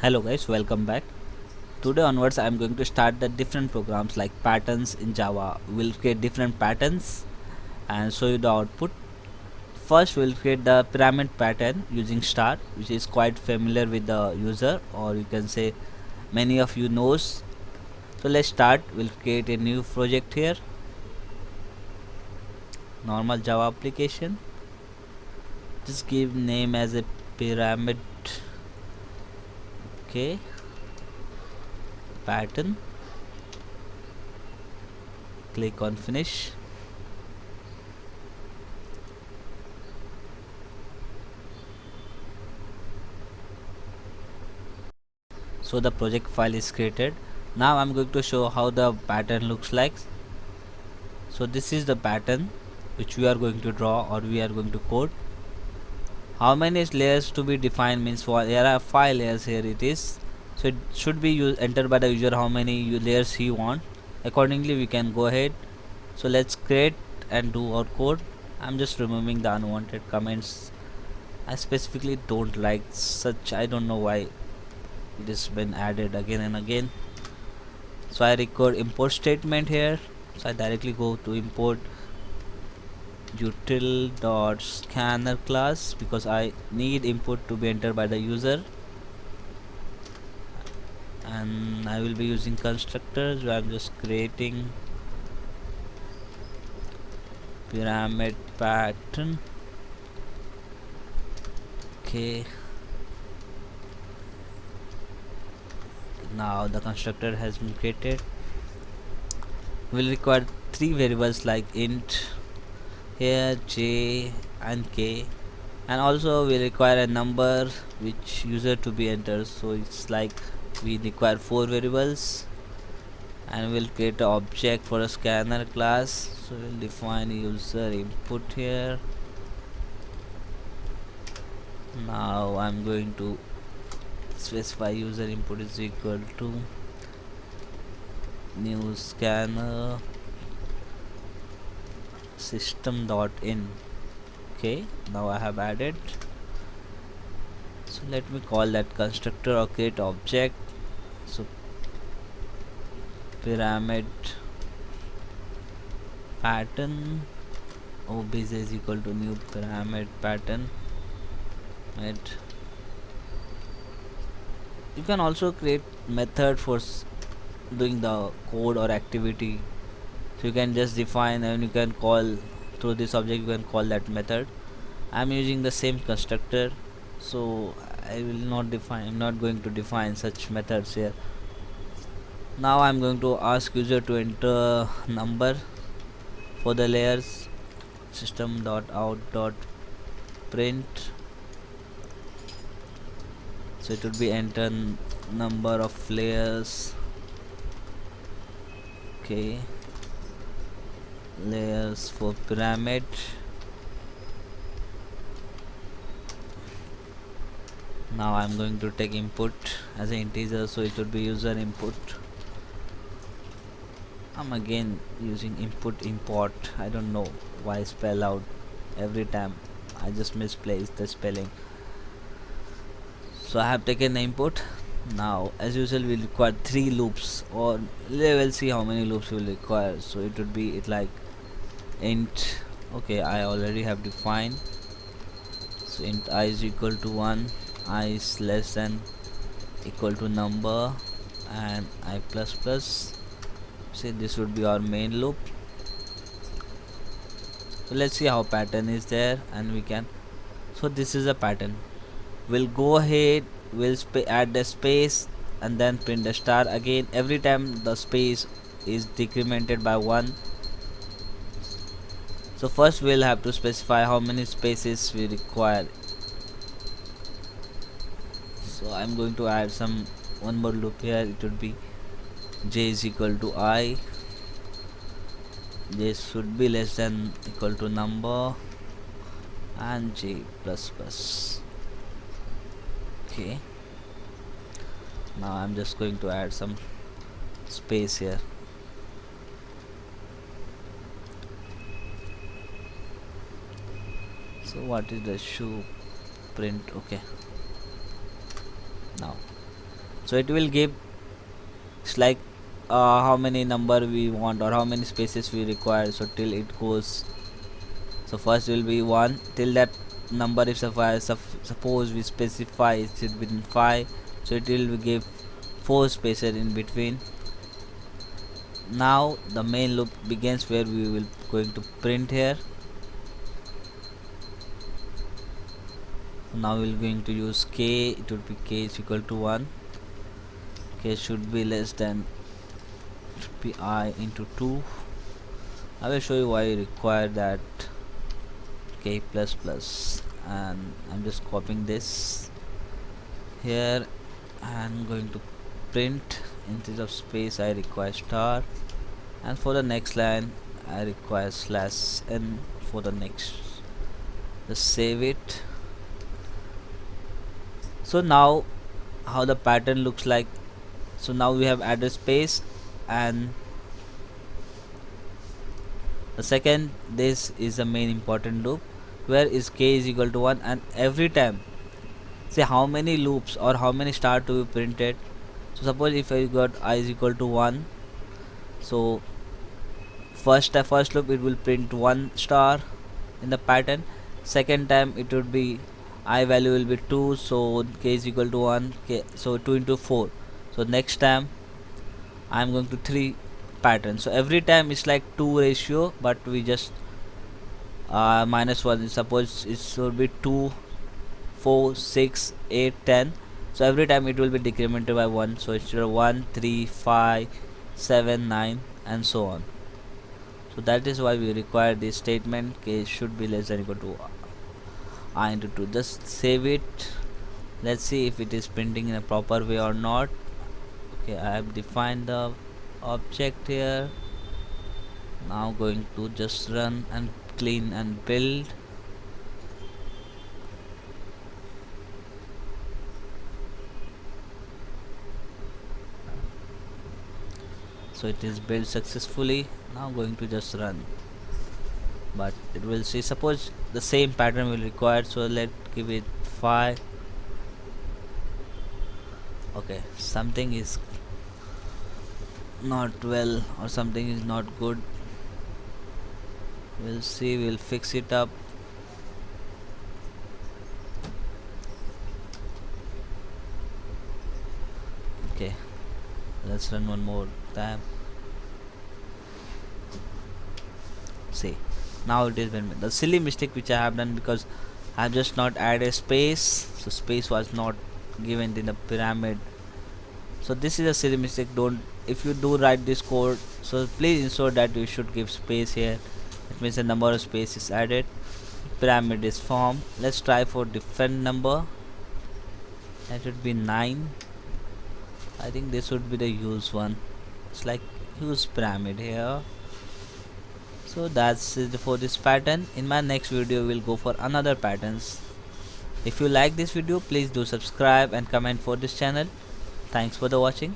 Hello guys, welcome back. Today onwards I am going to start the different programs like patterns in Java. We'll create different patterns and show you the output. First we'll create the pyramid pattern using star, which is quite familiar with the user, or you can say many of you knows. So let's start. We'll create a new project here. Normal Java application. Just give name as a pyramid. Okay. Pattern. Click on finish. So the project file is created. Now I'm going to show how the pattern looks like. So this is the pattern which we are going to draw or we are going to code. How many layers to be defined means there are 5 layers here it is. So it should be entered by the user how many layers he want. Accordingly we can go ahead. So let's create and do our code. I'm just removing the unwanted comments. I specifically don't like such, I don't know why it has been added again and again. So I record import statement here. So I directly go to import util.scanner class because I need input to be entered by the user, and I will be using constructors where I'm just creating pyramid pattern. Okay, now the constructor has been created. We'll require 3 variables like int here, j and k, and also we require a number which user to be entered. So it's like we require 4 variables, and we'll create an object for a scanner class. So we'll define user input here. Now I'm going to specify user input is equal to new scanner system.in. Okay, now I have added. So let me call that constructor or create object. So pyramid pattern obj is equal to new pyramid pattern. Right. You can also create method for doing the code or activity. So you can just define and you can call through this object, you can call that method. I'm using the same constructor, so I'm not going to define such methods here. Now I'm going to ask user to enter number for the layers. System.out.print. So it would be enter number of layers. Okay, layers for pyramid. Now I'm going to take input as an integer, so it would be user input. I'm again using input import. I don't know why spell out every time. I just misplaced the spelling. So I have taken the input. Now as usual we require 3 loops, or we'll see how many loops we will require. So it would be like int. Okay, I already have defined. So int I is equal to 1, I is less than equal to number, and I plus plus. See, this would be our main loop. So let's see how pattern is there, and we can. So this is a pattern. We'll go ahead, we'll add the space and then print the star again every time the space is decremented by 1. So first we'll have to specify how many spaces we require. So I'm going to add one more loop here. It would be j is equal to I, j should be less than equal to number, and j plus plus. Okay, now I'm just going to add some space here. So what is the shoe print? Okay, now So it will give, it's like how many number we want or how many spaces we require, so till it goes. So first will be 1 till that number is suffice. Suppose we specify it within 5, so it will give 4 spaces in between. Now the main loop begins, where we will going to print here. Now we're going to use k. It would be k is equal to 1, k should be less than, should be I into 2. I will show you why you require that k plus plus, and I'm just copying this here and going to print. Instead of space I require star, and for the next line I require slash n for the next. Just save it. So now how the pattern looks like. So now we have added space, and the second, this is the main important loop, where is k is equal to 1, and every time, say how many loops or how many star to be printed. So suppose if I got I is equal to 1, so first loop it will print 1 star in the pattern. Second time it would be I value will be 2, so k is equal to 1, k, so 2 into 4. So next time I am going to 3 pattern. So every time it's like 2 ratio, but we just minus 1. Suppose it should be 2, 4, 6, 8, 10. So every time it will be decremented by 1. So it's 1, 3, 5, 7, 9, and so on. So that is why we require this statement, k should be less than or equal to I into 2. Just save it. Let's see if it is printing in a proper way or not. Okay, I have defined the object here. Now going to just run and clean and build. So it is built successfully. Now going to just run, but it will see, suppose the same pattern will require, so let's give it 5. Okay, something is not well or something is not good. We'll see, we'll fix it up. Okay, let's run one more time. See, now it is been the silly mistake which I have done, because I have just not added space, so space was not given in the pyramid. So this is a silly mistake. Don't, if you do write this code, so please ensure that you should give space here. It means the number of space is added, pyramid is formed. Let's try for different number. That would be 9. I think this would be the use one. It's like use pyramid here. So that's it for this pattern. In my next video we'll go for another patterns. If you like this video, please do subscribe and comment for this channel. Thanks for the watching.